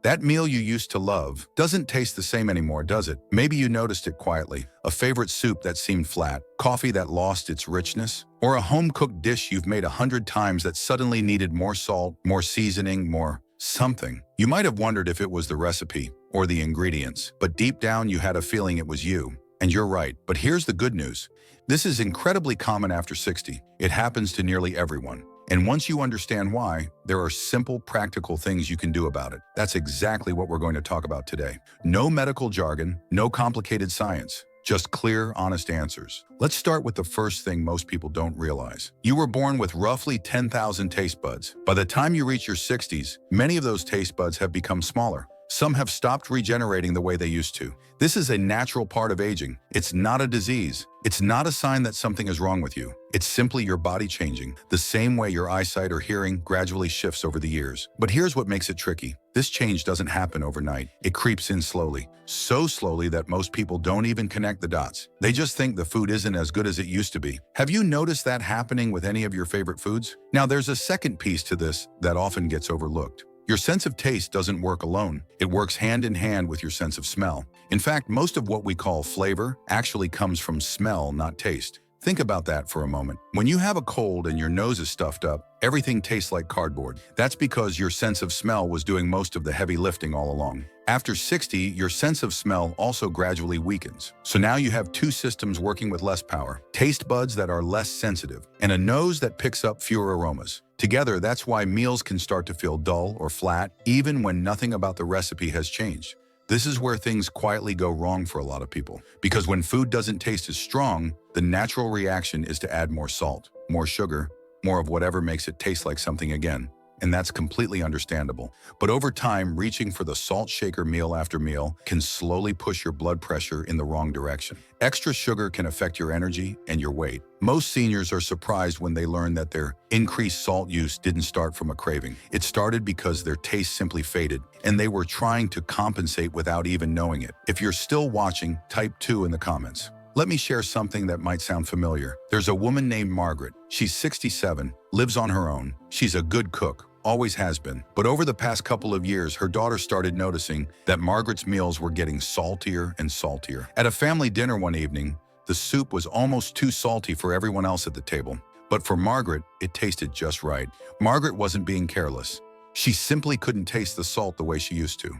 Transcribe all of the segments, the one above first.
That meal you used to love doesn't taste the same anymore, does it? Maybe you noticed it quietly. A favorite soup that seemed flat, coffee that lost its richness, or a home-cooked dish you've made 100 times that suddenly needed more salt, more seasoning, more something. You might have wondered if it was the recipe or the ingredients, but deep down you had a feeling it was you. And you're right, but here's the good news. This is incredibly common after 60. It happens to nearly everyone. And once you understand why, there are simple, practical things you can do about it. That's exactly what we're going to talk about today. No medical jargon, no complicated science, just clear, honest answers. Let's start with the first thing most people don't realize. You were born with roughly 10,000 taste buds. By the time you reach your 60s, many of those taste buds have become smaller. Some have stopped regenerating the way they used to. This is a natural part of aging. It's not a disease. It's not a sign that something is wrong with you. It's simply your body changing, the same way your eyesight or hearing gradually shifts over the years. But here's what makes it tricky. This change doesn't happen overnight. It creeps in slowly. So slowly that most people don't even connect the dots. They just think the food isn't as good as it used to be. Have you noticed that happening with any of your favorite foods? Now, there's a second piece to this that often gets overlooked. Your sense of taste doesn't work alone. It works hand in hand with your sense of smell. In fact, most of what we call flavor actually comes from smell, not taste. Think about that for a moment. When you have a cold and your nose is stuffed up, everything tastes like cardboard. That's because your sense of smell was doing most of the heavy lifting all along. After 60, your sense of smell also gradually weakens. So now you have two systems working with less power: taste buds that are less sensitive, and a nose that picks up fewer aromas. Together, that's why meals can start to feel dull or flat, even when nothing about the recipe has changed. This is where things quietly go wrong for a lot of people. Because when food doesn't taste as strong, the natural reaction is to add more salt, more sugar, more of whatever makes it taste like something again. And that's completely understandable. But over time, reaching for the salt shaker meal after meal can slowly push your blood pressure in the wrong direction. Extra sugar can affect your energy and your weight. Most seniors are surprised when they learn that their increased salt use didn't start from a craving. It started because their taste simply faded, and they were trying to compensate without even knowing it. If you're still watching, type 2 in the comments. Let me share something that might sound familiar. There's a woman named Margaret. She's 67, lives on her own. She's a good cook, always has been. But over the past couple of years, her daughter started noticing that Margaret's meals were getting saltier and saltier. At a family dinner one evening, the soup was almost too salty for everyone else at the table. But for Margaret, it tasted just right. Margaret wasn't being careless. She simply couldn't taste the salt the way she used to.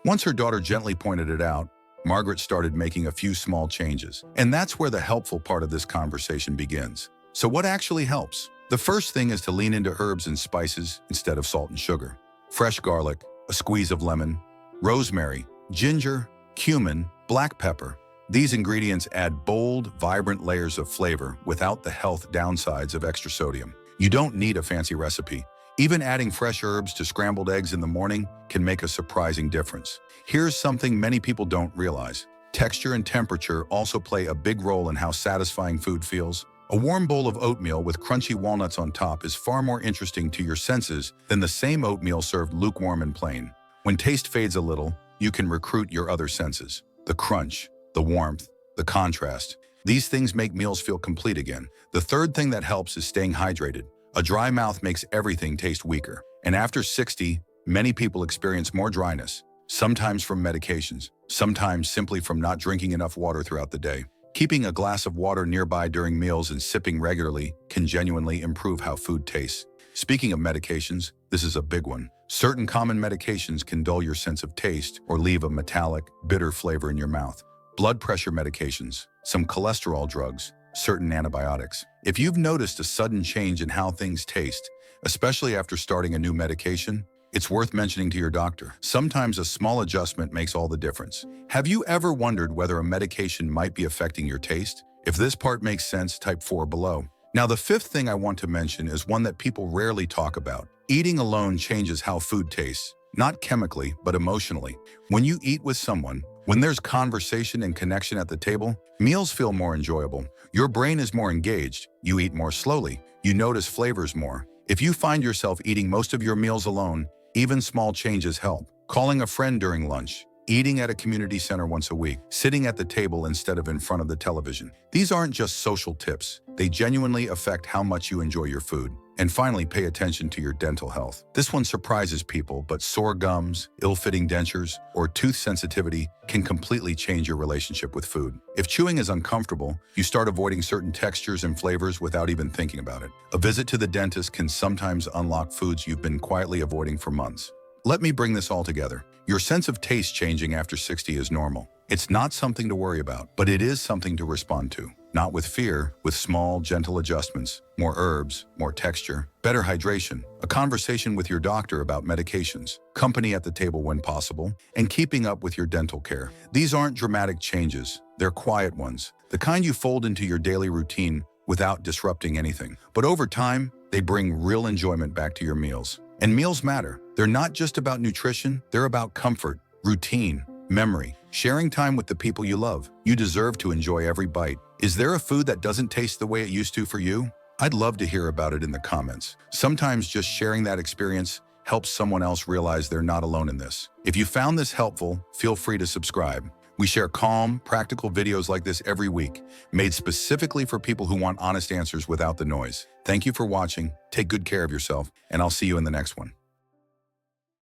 Once her daughter gently pointed it out, Margaret started making a few small changes. And that's where the helpful part of this conversation begins. So what actually helps? The first thing is to lean into herbs and spices instead of salt and sugar. Fresh garlic, a squeeze of lemon, rosemary, ginger, cumin, black pepper. These ingredients add bold, vibrant layers of flavor without the health downsides of extra sodium. You don't need a fancy recipe. Even adding fresh herbs to scrambled eggs in the morning can make a surprising difference. Here's something many people don't realize. Texture and temperature also play a big role in how satisfying food feels. A warm bowl of oatmeal with crunchy walnuts on top is far more interesting to your senses than the same oatmeal served lukewarm and plain. When taste fades a little, you can recruit your other senses. The crunch, the warmth, the contrast. These things make meals feel complete again. The third thing that helps is staying hydrated. A dry mouth makes everything taste weaker. And after 60, many people experience more dryness, sometimes from medications, sometimes simply from not drinking enough water throughout the day. Keeping a glass of water nearby during meals and sipping regularly can genuinely improve how food tastes. Speaking of medications, this is a big one. Certain common medications can dull your sense of taste or leave a metallic, bitter flavor in your mouth. Blood pressure medications, some cholesterol drugs, certain antibiotics. If you've noticed a sudden change in how things taste, especially after starting a new medication, it's worth mentioning to your doctor. Sometimes a small adjustment makes all the difference. Have you ever wondered whether a medication might be affecting your taste? If this part makes sense, type 4 below. Now, the fifth thing I want to mention is one that people rarely talk about. Eating alone changes how food tastes, not chemically, but emotionally. When you eat with someone, when there's conversation and connection at the table, meals feel more enjoyable. Your brain is more engaged, you eat more slowly, you notice flavors more. If you find yourself eating most of your meals alone, even small changes help. Calling a friend during lunch, eating at a community center once a week, sitting at the table instead of in front of the television. These aren't just social tips. They genuinely affect how much you enjoy your food. And finally, pay attention to your dental health. This one surprises people, but sore gums, ill-fitting dentures, or tooth sensitivity can completely change your relationship with food. If chewing is uncomfortable, you start avoiding certain textures and flavors without even thinking about it. A visit to the dentist can sometimes unlock foods you've been quietly avoiding for months. Let me bring this all together. Your sense of taste changing after 60 is normal. It's not something to worry about, but it is something to respond to. Not with fear, with small, gentle adjustments, more herbs, more texture, better hydration, a conversation with your doctor about medications, company at the table when possible, and keeping up with your dental care. These aren't dramatic changes, they're quiet ones, the kind you fold into your daily routine without disrupting anything. But over time, they bring real enjoyment back to your meals. And meals matter. They're not just about nutrition, they're about comfort, routine, memory, sharing time with the people you love. You deserve to enjoy every bite. Is there a food that doesn't taste the way it used to for you? I'd love to hear about it in the comments. Sometimes just sharing that experience helps someone else realize they're not alone in this. If you found this helpful, feel free to subscribe. We share calm, practical videos like this every week, made specifically for people who want honest answers without the noise. Thank you for watching, take good care of yourself, and I'll see you in the next one.